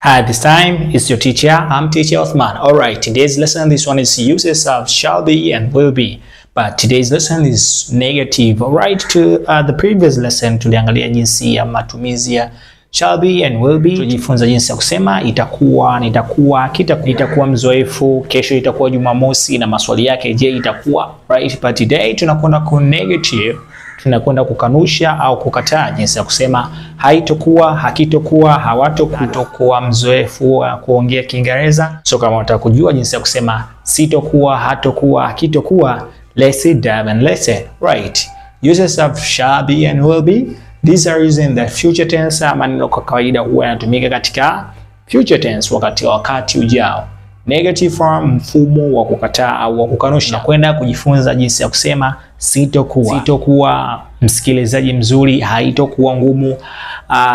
Hi, this time it's your teacher. I'm teacher Othman. Alright, today's lesson, this one is uses of shall be and will be. But today's lesson is negative. Alright, to the previous lesson tuliangalia jinsi ya matumizi ya shall be and will be. Tujifunza jinsi ya kusema itakuwa, nitakuwa, itakuwa mzoefu, kesho itakuwa Jumamosi na maswali yake je itakuwa. Right, but today tunakwenda ku negative. Tunakwenda kukanusha au kukataa jinsi ya kusema haitokuwa, hakitokuwa, hawatokuwa mzoefu wa kuongea Kiingereza. So kama unataka kujua jinsi ya kusema sitokuwa, hatokuwa, hakitokuwa, let's dive and listen. Right. Uses of shall be and will be. These are used in the future tense. Maneno kwa kawaida huwa yanatumika katika future tense wakati ujao. Negative form, mfumo wa kukataa au wa kukanusha. Kwenda kujifunza jinsi ya kusema sitokuwa. Sitokuwa msikilizaji mzuri, haitokuwa ngumu,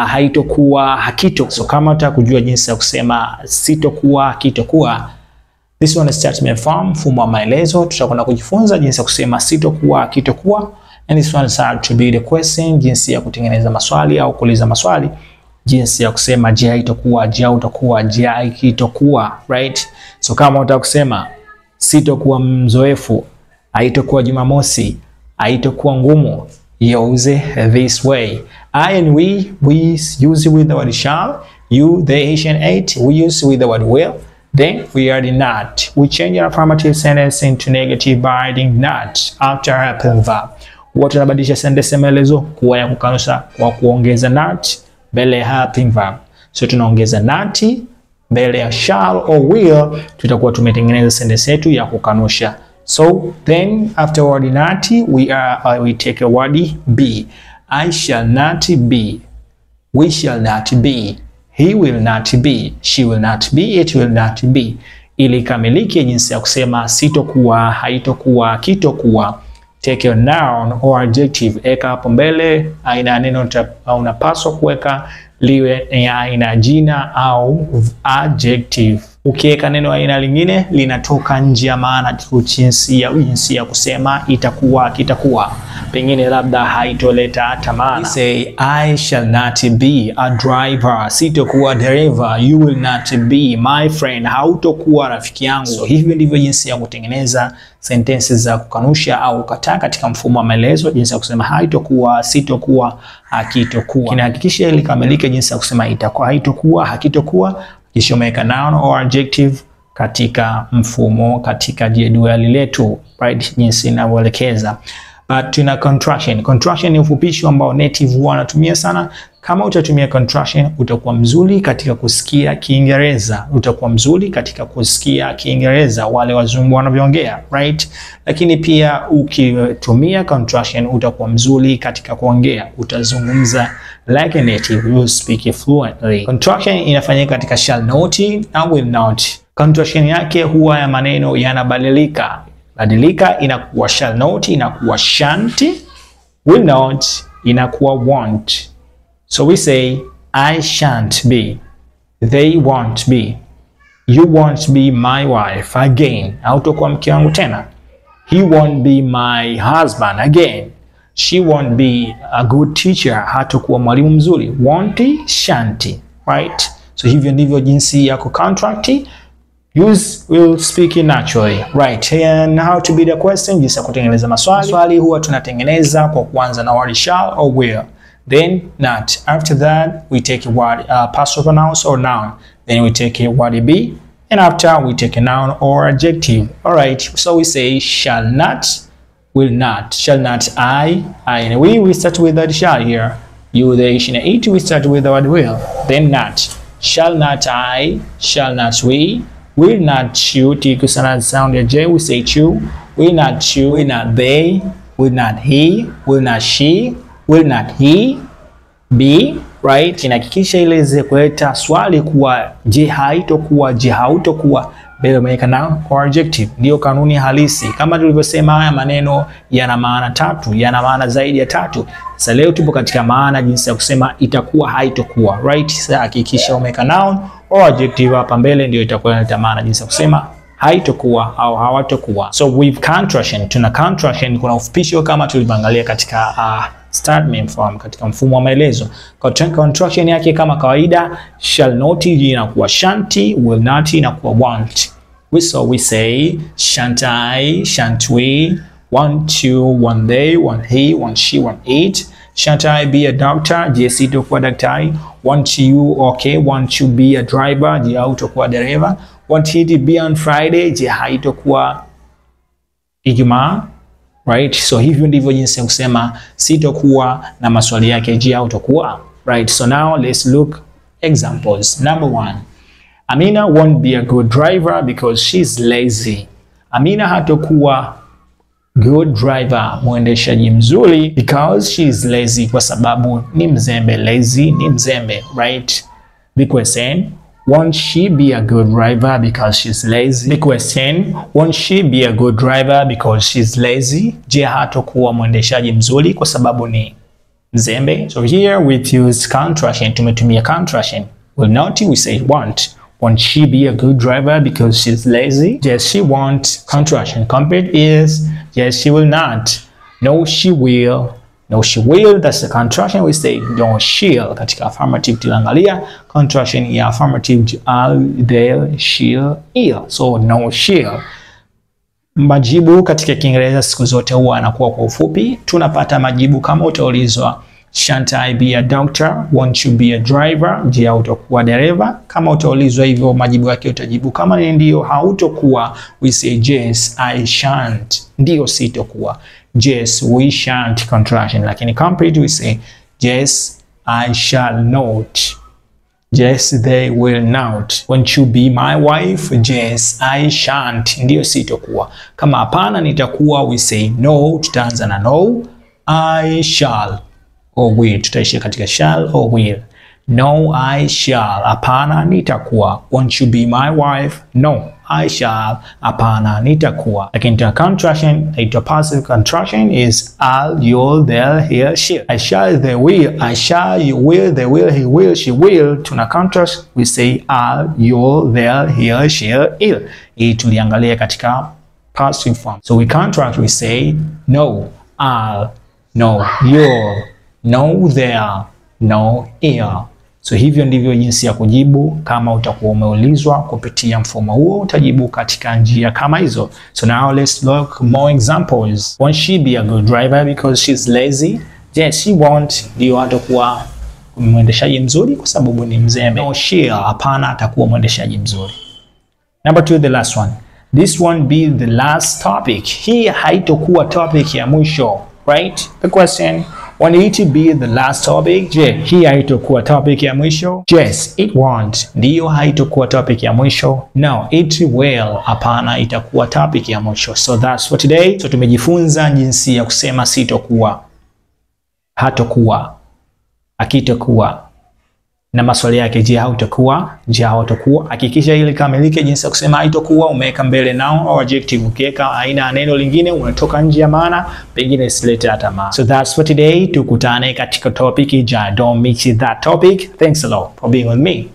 haitokuwa, hakitokuwa. So kama unataka kujua jinsi ya kusema sitokuwa, hakitokuwa, this one is statement form, mfumo wa maelezo. Tutakwenda kujifunza jinsi ya kusema sitokuwa, hakitokuwa. And this one is how to be the question, jinsi ya kutengeneza maswali au kuuliza maswali. Jinsi ya kusema je haitokuwa, je utakuwa, je hakitokuwa, right? So kama unataka kusema sitokuwa mzoefu, haitokuwa Jumamosi, haitokuwa ngumu, use this way. I and we use with the word shall. You, the Asian 8, we use with the word will. Then we add not. We change our affirmative sentence into negative by adding not after helping verb. What tunabadilisha sentence maelezo kuwa ya kukanusha kwa kuongeza not mbele ya helping verb. So tunaongeza not mbele ya shall or will, tutakuwa tumetengeneza sentence yetu ya kukanusha. So then after word not we take a word be. I shall not be, we shall not be, he will not be, she will not be, it will not be. Ili kamilike jinsi ya kusema sitokuwa, haitokuwa, hakitokuwa, take a noun or adjective, eka hapo mbele aina neno unapaswa kuweka liwe aina jina au adjective. Ukiweka neno aina lingine linatoka nje ya maana jinsi ya kusema itakuwa, kitakuwa, pengine labda haitoleta hata maana. Say I shall not be a driver, sitokuwa dereva. You will not be my friend, hautokuwa rafiki yangu. So hivyo ndivyo jinsi ya kutengeneza sentences za kukanusha au kukataa katika mfumo wa maelezo, jinsi ya kusema haitokuwa, sitokuwa, hakitokuwa. Kinahakikisha ili kamilike jinsi ya kusema itakuwa, haitokuwa, hakitokuwa, kisha umeweka noun or adjective katika mfumo, katika jedwali letu, right, jinsi inavyoelekeza. But tuna contraction. Contraction ni ufupisho ambao native huwa anatumia sana. Kama utatumia contraction utakuwa mzuri katika kusikia Kiingereza. Utakuwa mzuri katika kusikia Kiingereza wale wazungu wanavyoongea, right? Lakini pia ukitumia contraction utakuwa mzuri katika kuongea. Utazungumza like a native, you speak fluently. Contraction inafanyika katika shall not na will not. Contraction yake huwa ya maneno yanabadilika. Badilika, inakuwa shall not, inakuwa shan't, will not, inakuwa won't. So we say I shan't be, they won't be, you won't be my wife again, hautokuwa mke wangu tena. He won't be my husband again. She won't be a good teacher, hatakuwa mwalimu mzuri. Won't, shan't, right? So hivyo ndivyo jinsi ya kucontract. Use will speak naturally, right? And how to be the question, jinsi ya kutengeneza maswali. Maswali huwa tunatengeneza kwa kuanza na word shall or will, then not. After that we take a word passive pronouns or noun, then we take a word be, and after we take a noun or adjective. All right, so we say shall not, will not. Shall not I and we start with the shall here. You, the Asian 8, we start with the word will, then not. Shall not I, shall not we, will not chew, tikusana sound ya J, we say chew. Will not chew, will not they, will not he, will not she, will not he be, right? Inahakikisha ile kuleta swali kuwa je haitokuwa, je hautokuwa, mbele umeweka noun or adjective. Ndio kanuni halisi. Kama tulivyosema haya maneno yana maana tatu, yana maana zaidi ya tatu. Sasa leo tupo katika maana jinsi ya kusema itakuwa, haitokuwa, right? Sasa hakikisha umeweka noun or adjective hapa mbele, ndio itakuwa inaleta maana jinsi ya kusema haitokuwa au hawatokuwa. So with contraction, tuna contraction, kuna ufupisho kama tulivyoangalia katika statement form, katika mfumo wa maelezo. Contraction yake kama kawaida, shall not inakuwa shan't, will not inakuwa won't. So we say shan't I, shan't we, won't you, won't they, won't he, won't she, won't it. Shan't I be a doctor? Je, sitakuwa daktari. Won't you, okay, won't you be a driver? Je, hautakuwa dereva. Won't it be on Friday? Je, haitakuwa Ijumaa? Right? So hivyo ndivyo jinsi ya kusema sitakuwa na maswali yake, je, hautakuwa. Right? So now let's look examples. Number 1. Amina won't be a good driver because she's lazy. Amina hatakuwa good driver, mwendeshaji mzuri, because she is lazy, kwa sababu ni mzembe. Lazy ni mzembe, right? Big question, won't she be a good driver because she's lazy? Big question, won't she be a good driver because she's lazy? Je, hatakuwa mwendeshaji mzuri kwa sababu ni mzembe? So here we use contraction, tumetumia contraction. Will not, we say won't. Won't she be a good driver because she's lazy? Yes, she won't. Contraction. Complete is yes, she will not. No, she will. No, she will. That's the contraction. We say no, she'll. Katika affirmative tunaangalia contraction ya affirmative they'll, she'll, ill. So no, she'll. Majibu katika Kiingereza siku zote huwa anakuwa kwa ufupi. Tunapata majibu kama utaulizwa shan't I be a doctor? Won't you be a driver? Je, utakuwa dereva? Kama utaulizwa hivyo majibu yake utajibu. Kama ni ndio hautakuwa, we say yes, I shan't. Ndio sitakuwa. Yes, we shan't, contraction. Lakini complete we say yes, I shall not. Yes, they will not. Won't you be my wife? Yes, I shan't. Ndio sitakuwa. Kama hapana nitakuwa, we say no, tutaanza na no, I shall. Or will, tutaishia katika shall or will. No, I shall. Hapana nitakuwa. Won't you be my wife? No, I shall. Hapana nitakuwa. Lakini tuna contraction, ito passive contraction is I'll, you'll, they'll, he'll, she'll. I shall, they will. I shall, you will, they will, he will, she will. Tuna contrast, we say I'll, you'll, they'll, he'll, she'll, ill. Hii tuliangalia katika passive form. So we contract, we say no, I'll, no, you'll, no there, no here. So hivyo ndivyo jinsi ya kujibu kama utakuwa umeulizwa kupitia mfumo huo, utajibu katika njia kama hizo. So now let's look more examples. Won't she be a good driver because she's lazy? Yes, she won't. Ndio atakuwa mwendeshaji mzuri kwa sababu ni mzembe. No, she'll. Hapana atakuwa mwendeshaji mzuri. Number 2, the last one. This won't be the last topic. Hii haitakuwa topic ya mwisho, right? The question, won't it be the last topic? Je, hii haitakuwa topic ya mwisho? Yes, it won't. Ndio haitakuwa topic ya mwisho. No, it will. Hapana, itakuwa topic ya mwisho. So that's for today. So tumejifunza jinsi ya kusema sitakuwa, hatakuwa, akitakuwa, na maswali yake. Je, hautakuwa? Je, hautakuwa? Hakikisha ili kamilike jinsi ya kusema haitakuwa umeweka mbele noun au adjective. Ukiweka aina ya neno lingine unatoka nje ya maana, pengine isilete hata maana. So that's for today. Tukutane katika topic ijayo. Don't miss that topic. Thanks a lot for being with me.